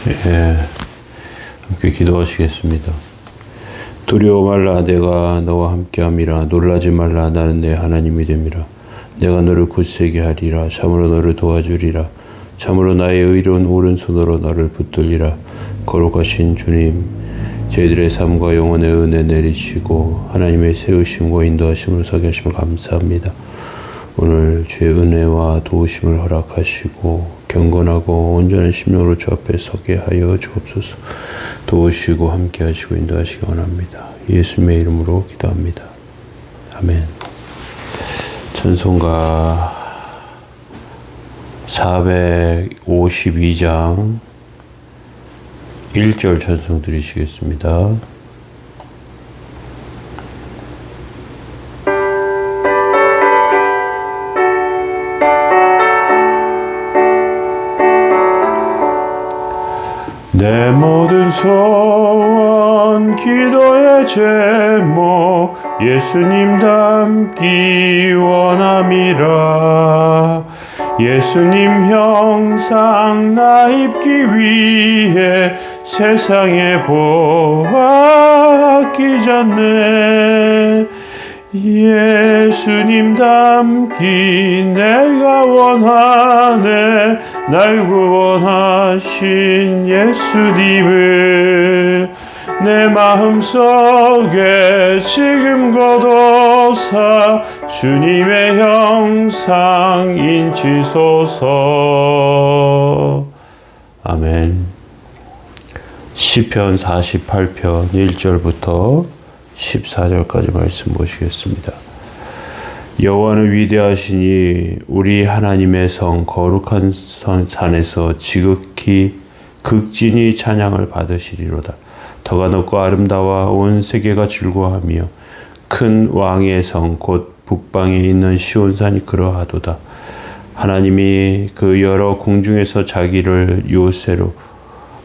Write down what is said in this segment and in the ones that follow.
예, 함께 기도하시겠습니다. 두려워 말라, 내가 너와 함께함이라. 놀라지 말라, 나는 내 하나님이 됨이라. 내가 너를 굳세게 하리라. 참으로 너를 도와주리라. 참으로 나의 의로운 오른손으로 너를 붙들리라. 거룩하신 주님, 저희들의 삶과 영혼의 은혜 내리시고 하나님의 세우심과 인도하심을 서게 하심을 감사합니다. 오늘 주의 은혜와 도우심을 허락하시고 경건하고 온전한 심령으로 주 앞에 서게 하여 주옵소서. 도우시고 함께 하시고 인도하시기 원합니다. 예수님의 이름으로 기도합니다. 아멘. 찬송가 452장 1절 찬송 드리시겠습니다. 내 모든 소원 기도의 제목 예수님 닮기 원함이라. 예수님 형상 나 입기 위해 세상에 보았기 전에 예수님 닮기 내가 원하네. 날 구원하신 예수님을 내 마음속에 지금 거둬사 주님의 형상 인치소서. 아멘. 시편 48편 1절부터 14절까지 말씀 보시겠습니다. 여호와는 위대하시니 우리 하나님의 성 거룩한 산에서 지극히 극진히 찬양을 받으시리로다. 터가 높고 아름다워 온 세계가 즐거워하며 큰 왕의 성 곧 북방에 있는 시온산이 그러하도다. 하나님이 그 여러 궁중에서 자기를 요새로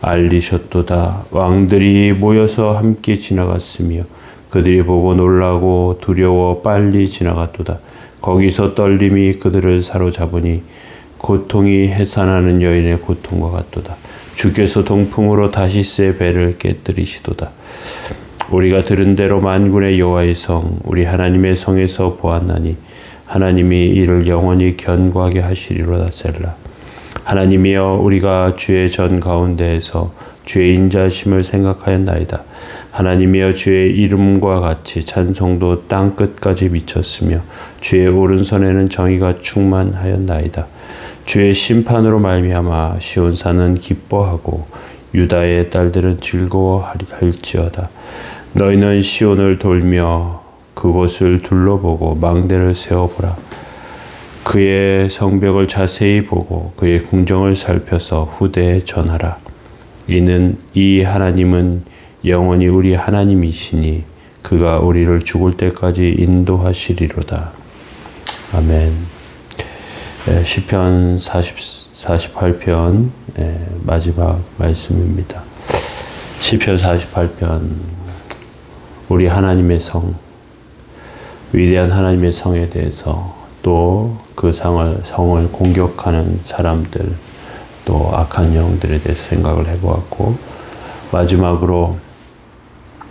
알리셨도다. 왕들이 모여서 함께 지나갔으며 그들이 보고 놀라고 두려워 빨리 지나갔도다. 거기서 떨림이 그들을 사로잡으니 고통이 해산하는 여인의 고통과 같도다. 주께서 동풍으로 다시스의 배를 깨뜨리시도다. 우리가 들은 대로 만군의 여호와의 성 우리 하나님의 성에서 보았나니 하나님이 이를 영원히 견고하게 하시리로다. 셀라. 하나님이여, 우리가 주의 전 가운데에서 주의 인자심을 생각하였나이다. 하나님이여, 주의 이름과 같이 찬송도 땅 끝까지 미쳤으며 주의 오른손에는 정의가 충만하였나이다. 주의 심판으로 말미암아 시온산은 기뻐하고 유다의 딸들은 즐거워할지어다. 너희는 시온을 돌며 그곳을 둘러보고 망대를 세워보라. 그의 성벽을 자세히 보고 그의 궁정을 살펴서 후대에 전하라. 이는 이 하나님은 영원히 우리 하나님이시니 그가 우리를 죽을 때까지 인도하시리로다. 아멘. 시편 48편 마지막 말씀입니다. 시편 48편 우리 하나님의 성, 위대한 하나님의 성에 대해서 또 그 성을 공격하는 사람들, 또 악한 영들에 대해서 생각을 해보았고, 마지막으로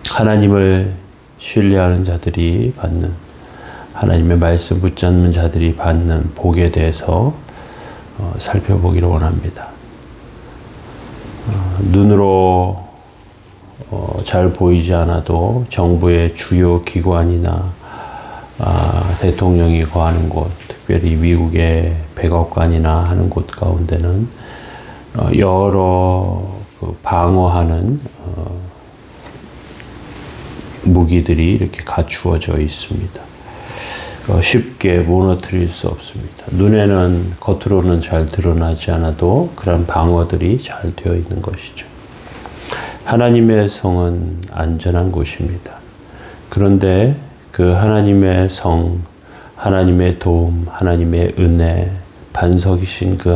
하나님을 신뢰하는 자들이 받는, 하나님의 말씀 붙잡는 자들이 받는 복에 대해서 살펴보기를 원합니다. 눈으로 잘 보이지 않아도 정부의 주요 기관이나 대통령이 거하는 곳, 특별히 미국의 백악관이나 하는 곳 가운데는 여러 방어하는 무기들이 이렇게 갖추어져 있습니다. 쉽게 무너뜨릴 수 없습니다. 눈에는 겉으로는 잘 드러나지 않아도 그런 방어들이 잘 되어 있는 것이죠. 하나님의 성은 안전한 곳입니다. 그런데 그 하나님의 성, 하나님의 도움, 하나님의 은혜, 반석이신 그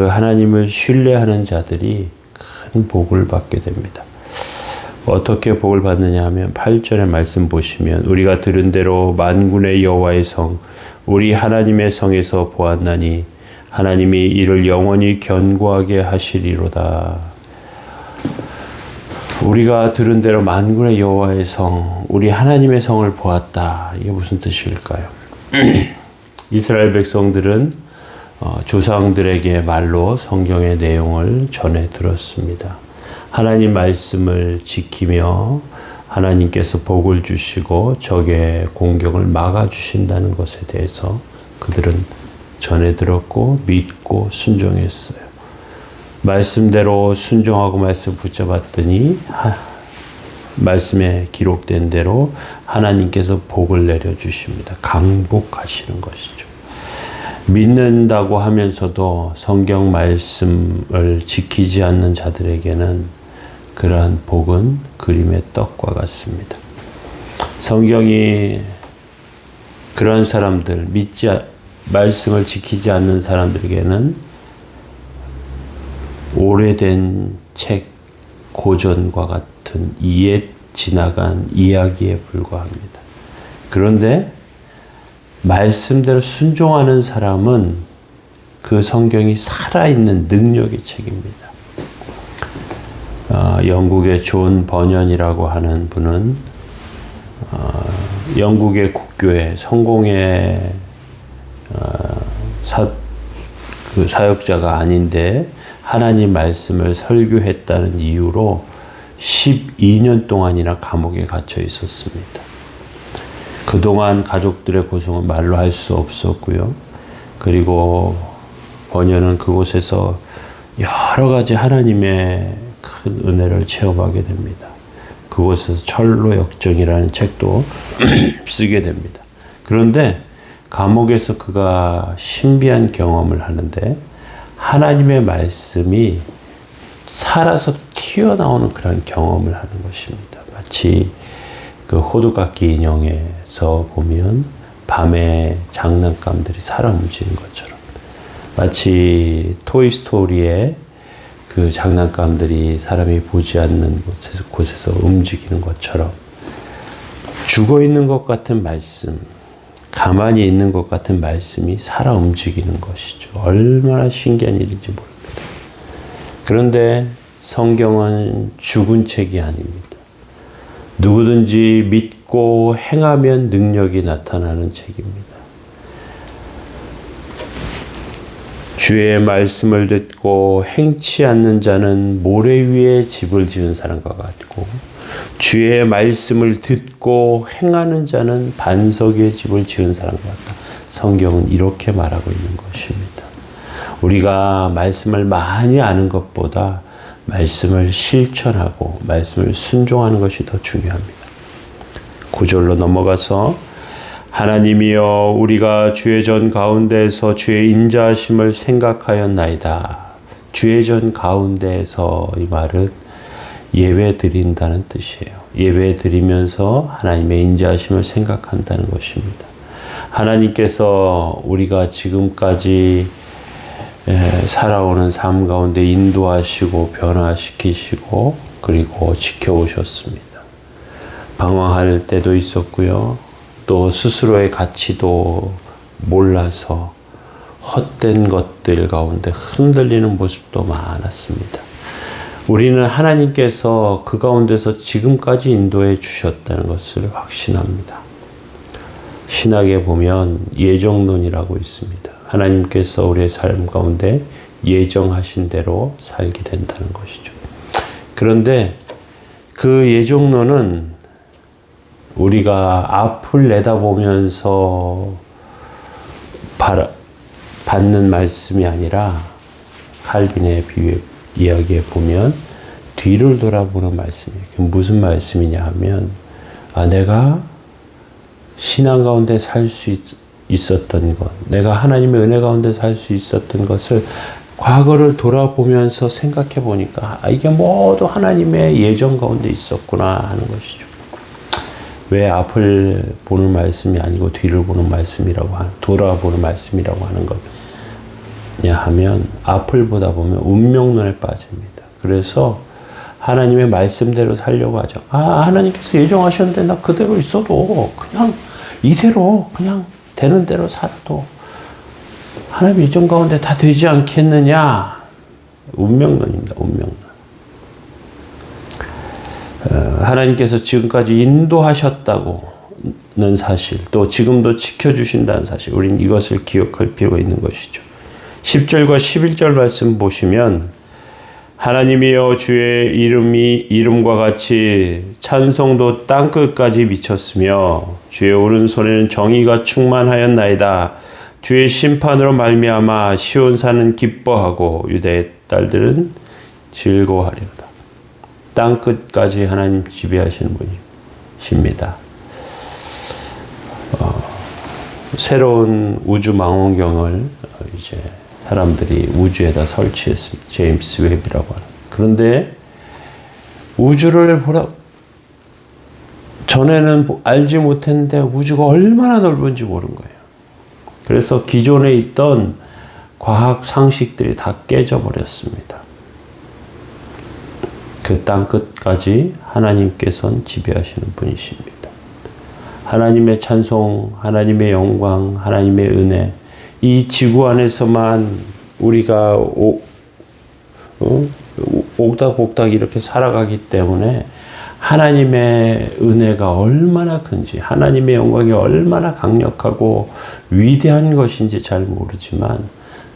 하나님을 신뢰하는 자들이 큰 복을 받게 됩니다. 어떻게 복을 받느냐 하면 8절의 말씀 보시면 우리가 들은 대로 만군의 여호와의 성, 우리 하나님의 성에서 보았나니 하나님이 이를 영원히 견고하게 하시리로다. 우리가 들은 대로 만군의 여호와의 성, 우리 하나님의 성을 보았다. 이게 무슨 뜻일까요? 이스라엘 백성들은 조상들에게 말로 성경의 내용을 전해 들었습니다. 하나님 말씀을 지키며 하나님께서 복을 주시고 적의 공격을 막아주신다는 것에 대해서 그들은 전해 들었고 믿고 순종했어요. 말씀대로 순종하고 말씀 붙잡았더니 말씀에 기록된 대로 하나님께서 복을 내려주십니다. 강복하시는 것이죠. 믿는다고 하면서도 성경 말씀을 지키지 않는 자들에게는 그러한 복은 그림의 떡과 같습니다. 성경이 그런 사람들, 말씀을 지키지 않는 사람들에게는 오래된 책, 고전과 같은 옛 지나간 이야기에 불과합니다. 그런데 말씀대로 순종하는 사람은 그 성경이 살아있는 능력의 책입니다. 영국의 존 버년이라고 하는 분은 영국의 국교회 성공의 사역자가 아닌데 하나님 말씀을 설교했다는 이유로 12년 동안이나 감옥에 갇혀 있었습니다. 그동안 가족들의 고통은 말로 할 수 없었고요. 그리고 번연은 그곳에서 여러 가지 하나님의 큰 은혜를 체험하게 됩니다. 그곳에서 철로 역정이라는 책도 쓰게 됩니다. 그런데 감옥에서 그가 신비한 경험을 하는데 하나님의 말씀이 살아서 튀어나오는 그런 경험을 하는 것입니다. 마치 그 호두깎이 인형에서 보면 밤에 장난감들이 살아 움직이는 것처럼, 마치 토이스토리의 그 장난감들이 사람이 보지 않는 곳에서 움직이는 것처럼 죽어있는 것 같은 말씀, 가만히 있는 것 같은 말씀이 살아 움직이는 것이죠. 얼마나 신기한 일인지 모릅니다. 그런데 성경은 죽은 책이 아닙니다. 누구든지 믿고 행하면 능력이 나타나는 책입니다. 주의 말씀을 듣고 행치 않는 자는 모래 위에 집을 지은 사람과 같고 주의 말씀을 듣고 행하는 자는 반석 위에 집을 지은 사람과 같다. 성경은 이렇게 말하고 있는 것입니다. 우리가 말씀을 많이 아는 것보다 말씀을 실천하고 말씀을 순종하는 것이 더 중요합니다. 9절로 넘어가서 하나님이여 우리가 주의 전 가운데에서 주의 인자하심을 생각하였나이다. 주의 전 가운데에서 이 말은 예배 드린다는 뜻이에요. 예배 드리면서 하나님의 인자하심을 생각한다는 것입니다. 하나님께서 우리가 지금까지 살아오는 삶 가운데 인도하시고 변화시키시고 그리고 지켜오셨습니다. 방황할 때도 있었고요. 또 스스로의 가치도 몰라서 헛된 것들 가운데 흔들리는 모습도 많았습니다. 우리는 하나님께서 그 가운데서 지금까지 인도해 주셨다는 것을 확신합니다. 신학에 보면 예정론이라고 있습니다. 하나님께서 우리의 삶 가운데 예정하신 대로 살게 된다는 것이죠. 그런데 그 예정론은 우리가 앞을 내다보면서 받는 말씀이 아니라 칼빈의 이야기에 보면 뒤를 돌아보는 말씀이에요. 그게 무슨 말씀이냐 하면 내가 신앙 가운데 살 수 있었던 것, 내가 하나님의 은혜 가운데 살 수 있었던 것을 과거를 돌아보면서 생각해 보니까 이게 모두 하나님의 예정 가운데 있었구나 하는 것이죠. 왜 앞을 보는 말씀이 아니고 뒤를 보는 말씀이라고 돌아보는 말씀이라고 하는 거냐 하면 앞을 보다 보면 운명론에 빠집니다. 그래서 하나님의 말씀대로 살려고 하죠. 하나님께서 예정하셨는데 나 그대로 있어도 그냥 이대로 그냥 되는 대로 살아도 하나님 일정 가운데 다 되지 않겠느냐? 운명론입니다. 운명론. 하나님께서 지금까지 인도하셨다고는 사실, 또 지금도 지켜주신다는 사실, 우리는 이것을 기억할 필요가 있는 것이죠. 10절과 11절 말씀 보시면 하나님이여 주의 이름과 같이 찬송도 땅끝까지 미쳤으며 주의 오른손에는 정의가 충만하였나이다. 주의 심판으로 말미암아 시온산은 기뻐하고 유다의 딸들은 즐거워하리로다. 땅끝까지 하나님 지배하시는 분이십니다. 새로운 우주 망원경을 이제 사람들이 우주에다 설치했습니다. 제임스 웹이라고 하는. 그런데 우주를 전에는 알지 못했는데 우주가 얼마나 넓은지 모른 거예요. 그래서 기존에 있던 과학 상식들이 다 깨져버렸습니다. 그 땅 끝까지 하나님께서는 지배하시는 분이십니다. 하나님의 찬송, 하나님의 영광, 하나님의 은혜, 이 지구 안에서만 우리가 옥닥옥닥 이렇게 살아가기 때문에 하나님의 은혜가 얼마나 큰지, 하나님의 영광이 얼마나 강력하고 위대한 것인지 잘 모르지만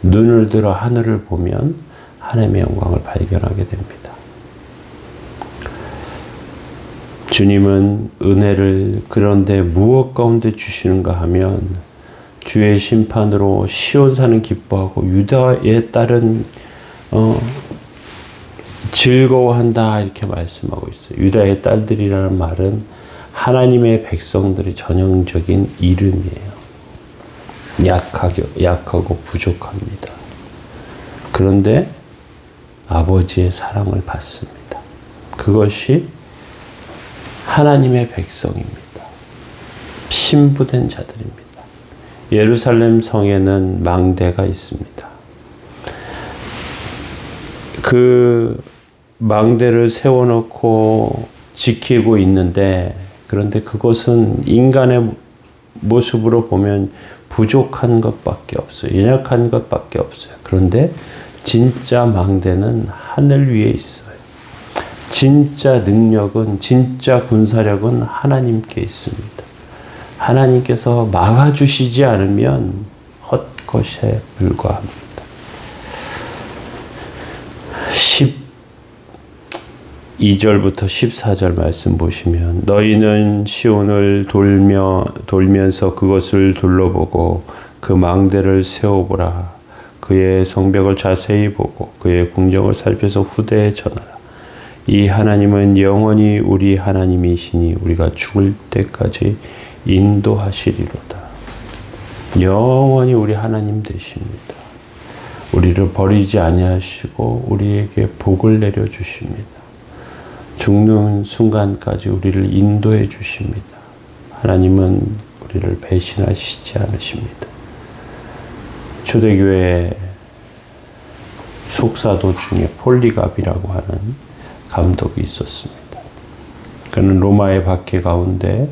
눈을 들어 하늘을 보면 하나님의 영광을 발견하게 됩니다. 주님은 은혜를 그런데 무엇 가운데 주시는가 하면 주의 심판으로 시온산은 기뻐하고 유다의 딸은 즐거워한다 이렇게 말씀하고 있어요. 유다의 딸들이라는 말은 하나님의 백성들의 전형적인 이름이에요. 약하고 부족합니다. 그런데 아버지의 사랑을 받습니다. 그것이 하나님의 백성입니다. 신부된 자들입니다. 예루살렘 성에는 망대가 있습니다. 그 망대를 세워놓고 지키고 있는데, 그런데 그것은 인간의 모습으로 보면 부족한 것밖에 없어요. 연약한 것밖에 없어요. 그런데 진짜 망대는 하늘 위에 있어요. 진짜 능력은, 진짜 군사력은 하나님께 있습니다. 하나님께서 막아주시지 않으면 헛것에 불과합니다. 12절부터 14절 말씀 보시면 너희는 시온을 돌면서 그것을 둘러보고 그 망대를 세워보라. 그의 성벽을 자세히 보고 그의 궁정을 살펴서 후대에 전하라. 이 하나님은 영원히 우리 하나님이시니 우리가 죽을 때까지 인도하시리로다. 영원히 우리 하나님 되십니다. 우리를 버리지 아니하시고 우리에게 복을 내려 주십니다. 죽는 순간까지 우리를 인도해 주십니다. 하나님은 우리를 배신하시지 않으십니다. 초대교회 속사도 중에 폴리갑이라고 하는 감독이 있었습니다. 그는 로마의 박해 가운데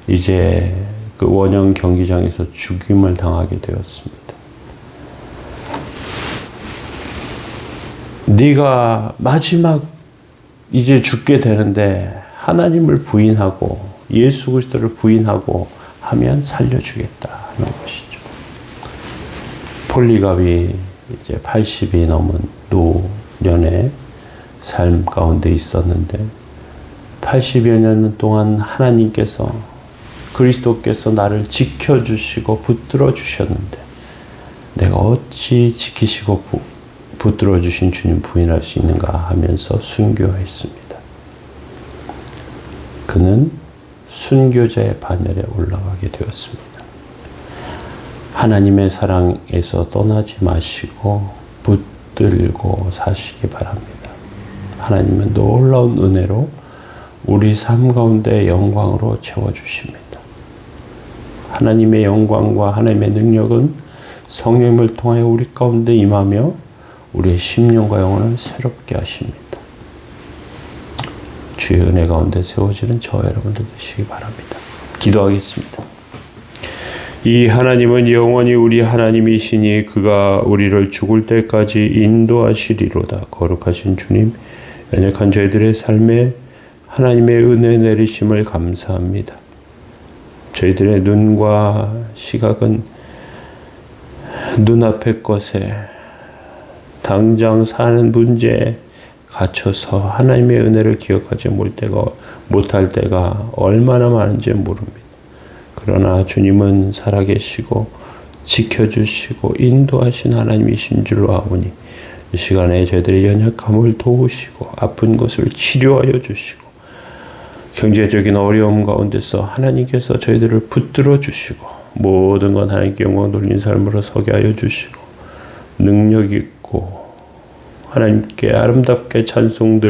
이제 그 원형 경기장에서 죽임을 당하게 되었습니다. 네가 마지막 이제 죽게 되는데 하나님을 부인하고 예수 그리스도를 부인하고 하면 살려주겠다 하는 것이죠. 폴리갑이 이제 80이 넘은 노년의 삶 가운데 있었는데 80여 년 동안 하나님께서 그리스도께서 나를 지켜주시고 붙들어 주셨는데 내가 어찌 지키시고 붙들어 주신 주님 부인할 수 있는가 하면서 순교했습니다. 그는 순교자의 반열에 올라가게 되었습니다. 하나님의 사랑에서 떠나지 마시고 붙들고 사시기 바랍니다. 하나님은 놀라운 은혜로 우리 삶 가운데 영광으로 채워주십니다. 하나님의 영광과 하나님의 능력은 성령님을 통하여 우리 가운데 임하며 우리의 심령과 영혼을 새롭게 하십니다. 주의 은혜 가운데 세워지는 저와 여러분들 되시기 바랍니다. 기도하겠습니다. 이 하나님은 영원히 우리 하나님이시니 그가 우리를 죽을 때까지 인도하시리로다. 거룩하신 주님, 연약한 저희들의 삶에 하나님의 은혜 내리심을 감사합니다. 저희들의 눈과 시각은 눈앞의 것에 당장 사는 문제에 갇혀서 하나님의 은혜를 기억하지 못할 때가 얼마나 많은지 모릅니다. 그러나 주님은 살아계시고 지켜주시고 인도하신 하나님이신 줄로 아오니 이 시간에 저희들의 연약함을 도우시고 아픈 것을 치료하여 주시고 경제적인 어려움 가운데서 하나님께서 저희들을 붙들어 주시고 모든 건 하나님께 영광 돌린 삶으로 서게 하여 주시고 능력 있고 하나님께 아름답게 찬송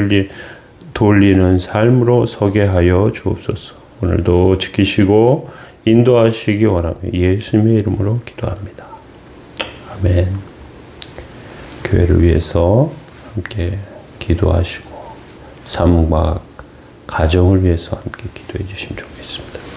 돌리는 삶으로 서게 하여 주옵소서. 오늘도 지키시고 인도하시기 원하며 예수님의 이름으로 기도합니다. 아멘. 교회를 위해서 함께 기도하시고 삶과 가정을 위해서 함께 기도해 주시면 좋겠습니다.